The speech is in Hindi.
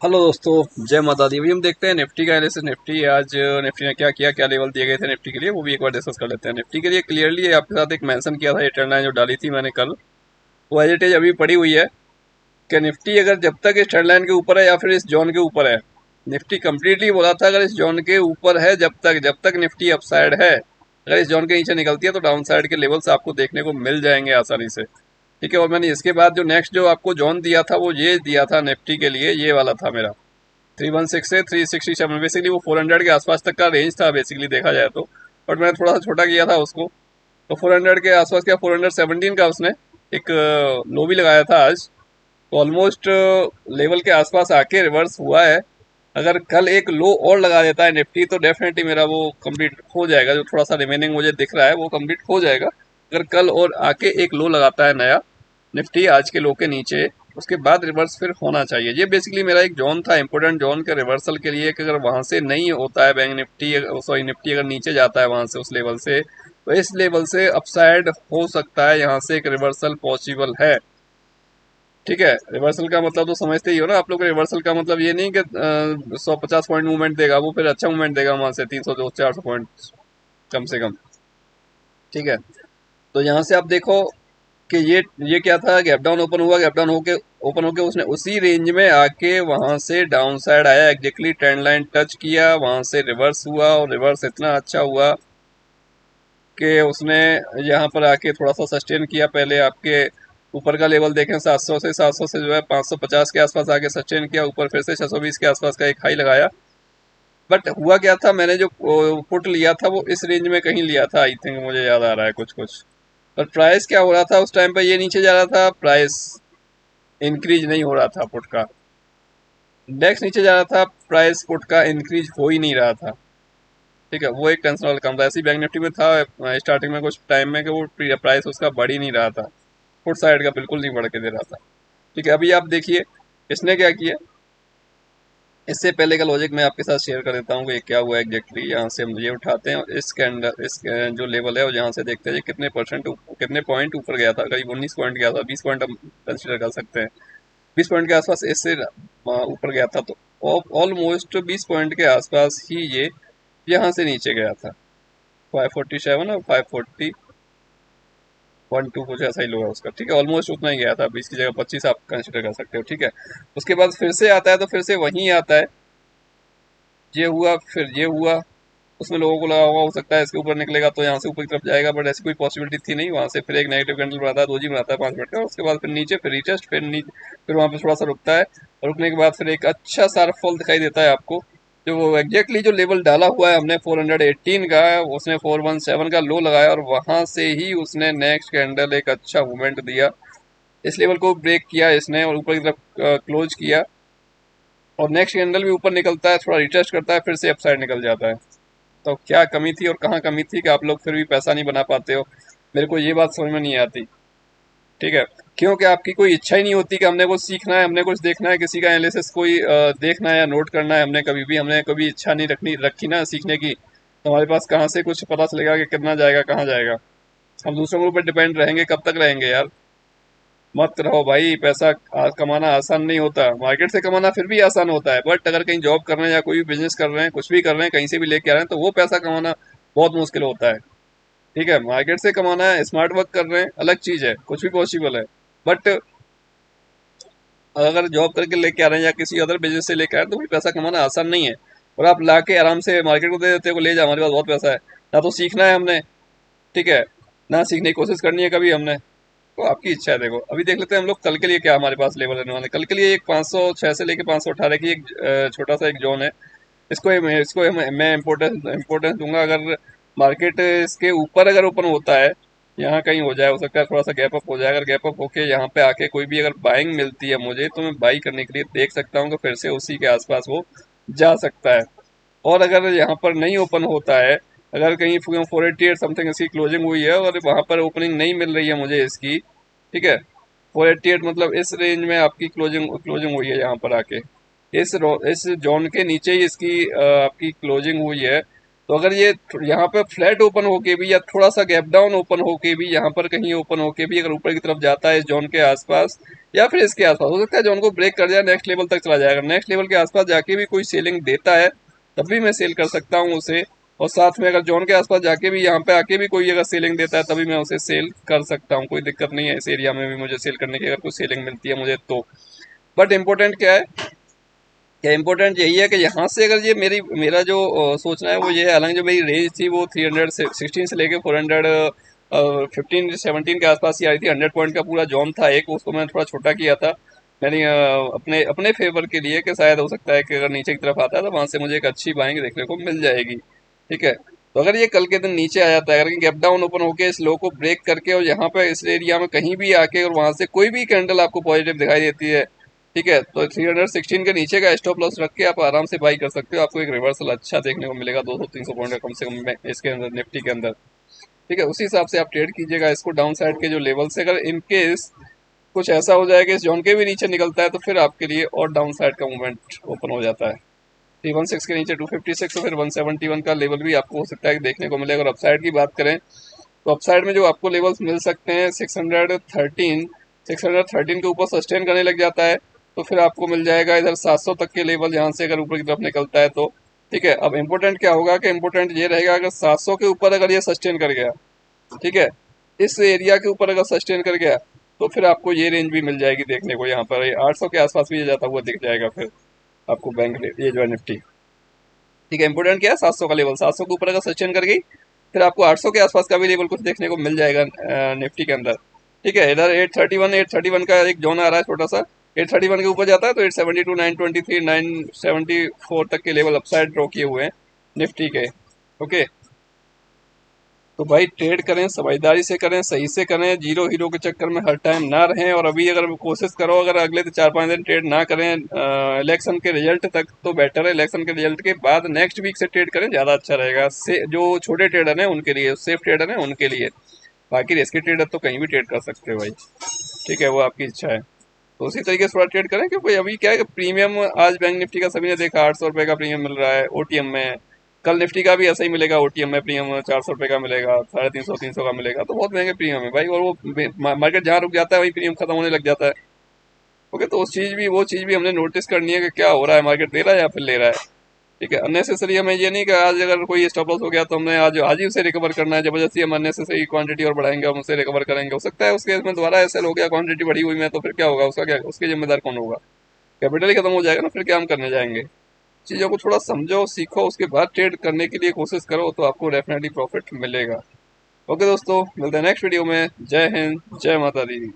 हेलो दोस्तों, जय माता दी। अभी हम देखते हैं निफ्टी का एनालिसिस। निफ्टी आज निफ्टी ने क्या किया, क्या लेवल दिए गए थे निफ्टी के लिए, वो भी एक बार डिस्कस कर लेते हैं। निफ्टी के लिए क्लियरली आपके साथ एक मेंशन किया था, ये ट्रेंड लाइन जो डाली थी मैंने कल, वो एज इट इज अभी पड़ी हुई है कि निफ्टी अगर जब तक इस ट्रेंड लाइन के ऊपर है या फिर इस जोन के ऊपर है। निफ्टी कंप्लीटली बोला था अगर इस जोन के ऊपर है, जब तक निफ्टी अपसाइड है। अगर इस जोन के नीचे निकलती है तो डाउन साइड के लेवल्स आपको देखने को मिल जाएंगे आसानी से। ठीक है, और मैंने इसके बाद जो नेक्स्ट जो आपको जोन दिया था वो ये दिया था निफ्टी के लिए, ये वाला था मेरा 316 से 367। बेसिकली वो 400 के आसपास तक का रेंज था बेसिकली देखा जाए तो, बट मैंने थोड़ा सा छोटा किया था उसको। तो 400 के आसपास क्या 417 का उसने एक लो भी लगाया था आज। तो ऑलमोस्ट लेवल के आसपास आके रिवर्स हुआ है। अगर कल एक लो और लगा देता है निफ्टी तो डेफिनेटली मेरा वो कंप्लीट हो जाएगा, जो थोड़ा सा रिमेनिंग मुझे दिख रहा है वो कंप्लीट हो जाएगा। अगर कल और आके एक लो लगाता है नया निफ्टी आज के लो के नीचे, उसके बाद रिवर्स फिर होना चाहिए। ये बेसिकली मेरा एक जोन था, इंपॉर्टेंट जोन के रिवर्सल के लिए, कि अगर वहां से नहीं होता है बैंक निफ्टी, सॉरी निफ्टी अगर नीचे जाता है वहां से उस लेवल से, तो इस लेवल से अपसाइड हो सकता है, यहाँ से एक रिवर्सल पॉसिबल है। ठीक है, रिवर्सल का मतलब तो समझते ही हो ना आप लोग। रिवर्सल का मतलब ये नहीं कि 150 पॉइंट मूवमेंट देगा, वो फिर अच्छा मूवमेंट देगा वहां से 300 400 पॉइंट कम से कम। ठीक है, तो यहाँ से आप देखो कि ये क्या था, गैप डाउन ओपन हुआ, गैप डाउन होके ओपन होके उसने उसी रेंज में आके वहां से डाउन साइड आया, एग्जैक्टली ट्रेंड लाइन टच किया, वहां से रिवर्स हुआ, और रिवर्स इतना अच्छा हुआ कि उसने यहाँ पर आके थोड़ा सा सस्टेन किया। पहले आपके ऊपर का लेवल देखें 700 से जो है 550 के आसपास आके सस्टेन किया, ऊपर फिर से 620 के आसपास का एक हाई लगाया। बट हुआ क्या था, मैंने जो पुट लिया था वो इस रेंज में कहीं लिया था, आई थिंक मुझे याद आ रहा है कुछ कुछ। पर प्राइस क्या हो रहा था उस टाइम पे, ये नीचे जा रहा था, प्राइस इंक्रीज नहीं हो रहा था पुट का। इंडेक्स नीचे जा रहा था, प्राइस पुट का इंक्रीज हो ही नहीं रहा था। ठीक है, वो एक टेंशन वाला काम था। ऐसी बैंक निफ्टी में था स्टार्टिंग में कुछ टाइम में कि वो प्राइस उसका बढ़ ही नहीं रहा था, पुट साइड का बिल्कुल नहीं बढ़ के दे रहा था। ठीक है, अभी आप देखिए इसने क्या किया। इससे पहले का लॉजिक मैं आपके साथ शेयर कर देता हूँ कि ये क्या हुआ एग्जैक्टली। यहाँ से हम ये उठाते हैं और इस कैंडल इस जो लेवल है और यहाँ से देखते हैं ये कितने परसेंट कितने पॉइंट ऊपर गया था। करीब 19 पॉइंट गया था, 20 पॉइंट हम कंसिडर कर सकते हैं। 20 पॉइंट के आसपास इससे ऊपर गया था, तो ऑलमोस्ट 20 पॉइंट के आसपास ही ये यहाँ से नीचे गया था। 547 और 540 कुछ ऐसा ही लो है उसका। ठीक है, ऑलमोस्ट उतना ही गया था, 20 की जगह 25 आप कंसिडर कर सकते हो। ठीक है, उसके बाद फिर से आता है तो फिर से वहीं आता है। ये हुआ, फिर ये हुआ। उसमें लोगों को लगा होगा हो सकता है इसके ऊपर निकलेगा तो यहाँ से ऊपर की तरफ जाएगा, बट ऐसी कोई पॉसिबिलिटी थी नहीं। वहां से फिर एक नेगेटिव कैंडल बनाता है, दोजी बनाता है 5 मिनट का, उसके बाद फिर नीचे, फिर रीटेस्ट, फिर नीचे, फिर वहां पे थोड़ा सा रुकता है, और रुकने के बाद फिर एक अच्छा शार्प फॉल दिखाई देता है आपको। जो वो एग्जैक्टली जो लेवल डाला हुआ है हमने 418 का, उसने 417 का लो लगाया, और वहां से ही उसने नेक्स्ट कैंडल एक अच्छा मूवमेंट दिया। इस लेवल को ब्रेक किया इसने और ऊपर की तरफ क्लोज किया, और नेक्स्ट कैंडल भी ऊपर निकलता है, थोड़ा रिटेस्ट करता है, फिर से अपसाइड निकल जाता है। तो क्या कमी थी और कहाँ कमी थी कि आप लोग फिर भी पैसा नहीं बना पाते हो, मेरे को ये बात समझ में नहीं आती। ठीक है, क्योंकि आपकी कोई इच्छा ही नहीं होती कि हमने कुछ सीखना है, हमने कुछ देखना है, किसी का एनालिसिस कोई देखना है या नोट करना है। हमने कभी इच्छा नहीं रखी ना सीखने की, तो हमारे पास कहाँ से कुछ पता चलेगा कि कितना जाएगा कहाँ जाएगा। हम दूसरों के ऊपर डिपेंड रहेंगे, कब तक रहेंगे यार। मत रहो भाई, पैसा कमाना आसान नहीं होता। मार्केट से कमाना फिर भी आसान होता है, बट अगर कहीं जॉब कर रहे हैं या कोई भी बिजनेस कर रहे हैं, कुछ भी कर रहे हैं, कहीं से भी लेके आ रहे हैं, तो वो पैसा कमाना बहुत मुश्किल होता है। ठीक है, मार्केट से कमाना है, स्मार्ट वर्क कर रहे हैं, अलग चीज है, कुछ भी पॉसिबल है। बट अगर जॉब करके लेके आ रहे हैं या किसी अदर बिजनेस से लेके आ रहे हैं तो भी पैसा कमाना आसान नहीं है। और आप ला के आराम से मार्केट को दे देते हो, ले जा हमारे पास बहुत पैसा है। ना तो सीखना है हमने, ठीक है, ना सीखने की कोशिश करनी है कभी हमने। तो आपकी इच्छा है। देखो अभी देख लेते हैं हम लोग कल के लिए क्या हमारे पास लेवल रहने वाले। कल के लिए एक 506 से लेके 518 की एक छोटा सा एक जोन है। मैं इम्पोर्टेंस दूंगा। अगर मार्केट इसके ऊपर अगर ओपन होता है, यहाँ कहीं हो जाए, हो सकता है थोड़ा सा गैप अप हो जाए। अगर गैप अप होके यहाँ पे आके कोई भी अगर बाइंग मिलती है मुझे, तो मैं बाई करने के लिए देख सकता हूँ कि फिर से उसी के आसपास वो जा सकता है। और अगर यहाँ पर नहीं ओपन होता है, अगर कहीं 488 समथिंग इसकी क्लोजिंग हुई है और वहां पर ओपनिंग नहीं मिल रही है मुझे इसकी, ठीक है, 488 मतलब इस रेंज में आपकी क्लोजिंग क्लोजिंग हुई है यहाँ पर आके, इस जोन के नीचे ही इसकी आपकी क्लोजिंग हुई है। तो अगर ये यहाँ पे फ्लैट ओपन होके भी या थोड़ा सा गैप डाउन ओपन होके भी यहाँ पर कहीं ओपन होके भी अगर ऊपर की तरफ जाता है इस जोन के आसपास या फिर इसके आसपास, हो सकता है जोन को ब्रेक कर जाए, नेक्स्ट लेवल तक चला जाएगा, नेक्स्ट लेवल के आसपास जाके भी कोई सेलिंग देता है तब भी मैं सेल कर सकता हूँ उसे। और साथ में अगर जोन के आसपास जाके भी यहाँ पे आके भी कोई अगर सेलिंग देता है तभी मैं उसे सेल कर सकता हूँ, कोई दिक्कत नहीं है इस एरिया में भी मुझे सेल करने की, अगर कोई सेलिंग मिलती है मुझे तो। बट इम्पोर्टेंट क्या है, क्या इम्पोर्टेंट यही है कि यहाँ से अगर ये मेरा जो सोचना है वो ये है, हालांकि जो मेरी रेंज थी वो 316 से लेके 415 17 के आसपास ही आई थी, 100 पॉइंट का पूरा जोन था एक, उसको मैंने थोड़ा छोटा किया था मैंने अपने अपने फेवर के लिए, कि शायद हो सकता है कि अगर नीचे की तरफ आता है तो वहां से मुझे एक अच्छी बाइंग देखने को मिल जाएगी। ठीक है, तो अगर ये कल के दिन नीचे आ जाता है, अगर गैप डाउन ओपन होकर इस लो को ब्रेक करके और यहाँ पे इस एरिया में कहीं भी आके और वहां से कोई भी कैंडल आपको पॉजिटिव दिखाई देती है, ठीक है, तो 316 के नीचे का स्टॉप लॉस रख के आप आराम से बाई कर सकते हो, आपको एक रिवर्सल अच्छा देखने को मिलेगा 200-300 पॉइंट का कम से कम इसके अंदर, निफ्टी के अंदर। ठीक है, उसी हिसाब से आप ट्रेड कीजिएगा इसको। डाउन साइड के जो लेवल से अगर इनकेस कुछ ऐसा हो जाए कि इस जोन के भी नीचे निकलता है तो फिर आपके लिए और डाउन साइड का मूवमेंट ओपन हो जाता है। 316 के नीचे 256 और फिर 171 का लेवल भी आपको हो सकता है देखने को मिलेगा। और अपसाइड की बात करें तो अपसाइड में जो आपको लेवल्स मिल सकते हैं 613 के ऊपर सस्टेन करने लग जाता है तो फिर आपको मिल जाएगा इधर 700 तक के लेवल, यहाँ से अगर ऊपर की तरफ निकलता है तो। ठीक है, अब इम्पोर्टेंट क्या होगा कि इम्पोर्टेंट ये रहेगा अगर 700 के ऊपर अगर ये सस्टेन कर गया, ठीक है, इस एरिया के ऊपर अगर सस्टेन कर गया तो फिर आपको ये रेंज भी मिल जाएगी देखने को, यहाँ पर 800 के आसपास भी ये जाता हुआ दिख जाएगा फिर आपको बैंक, ये जो है निफ्टी। ठीक है, इंपोर्टेंट क्या है, 700 का लेवल, 700 के ऊपर अगर सस्टेन कर गई फिर आपको 800 के आसपास का भी लेवल कुछ देखने को मिल जाएगा निफ्टी के अंदर। ठीक है, इधर 831 का एक जोन आ रहा है छोटा सा, 831 के ऊपर जाता है तो 872, 923, 974 तक के लेवल अपसाइड ड्रॉ किए हुए हैं निफ्टी के। ओके, तो भाई ट्रेड करें, समझदारी से करें, सही से करें, जीरो हीरो के चक्कर में हर टाइम ना रहें। और अभी अगर कोशिश करो, अगर अगले 4-5 दिन ट्रेड ना करें इलेक्शन के रिजल्ट तक तो बेटर है, इलेक्शन के रिजल्ट के बाद नेक्स्ट वीक से ट्रेड करें, ज़्यादा अच्छा रहेगा। से जो छोटे ट्रेडर हैं उनके लिए, सेफ ट्रेडर हैं उनके लिए, बाकी रिस्की ट्रेडर तो कहीं भी ट्रेड कर सकते हो भाई। ठीक है, वो आपकी इच्छा है। तो उसी तरीके से थोड़ा ट्रेड करें, क्योंकि अभी क्या है कि प्रीमियम आज बैंक निफ्टी का सभी ने देखा 800 रुपये का प्रीमियम मिल रहा है ओटीएम में, कल निफ्टी का भी ऐसा ही मिलेगा ओटीएम में, प्रीमियम 400 रुपये का मिलेगा, 350-300 का मिलेगा, तो बहुत महंगे प्रीमियम है भाई। और वो मार्केट जहाँ रुक जाता है वही प्रीमियम खत्म होने लग जाता है। ओके, तो वो चीज़ भी हमने नोटिस करनी है कि क्या हो रहा है, मार्केट दे रहा है या फिर ले रहा है। ठीक है, अननेसेसरी हमें ये नहीं कि आज अगर कोई स्टॉप लॉस हो गया तो हमने आज आज ही उसे रिकवर करना है, जबरदस्ती हम अननेसेसरी क्वांटिटी और बढ़ाएंगे, हम उसे रिकवर करेंगे, हो सकता है उसके में दोबारा ऐसे हो गया क्वांटिटी बढ़ी हुई में, तो फिर क्या होगा, उसका क्या, उसके जिम्मेदार कौन होगा, कैपिटल ही खत्म हो जाएगा ना, फिर क्या हम करने जाएंगे। चीज़ों को थोड़ा समझो, सीखो, उसके बाद ट्रेड करने की लिए कोशिश करो तो आपको डेफिनेटली प्रॉफिट मिलेगा। ओके दोस्तों, मिलते हैं नेक्स्ट वीडियो में। जय हिंद, जय माता दी।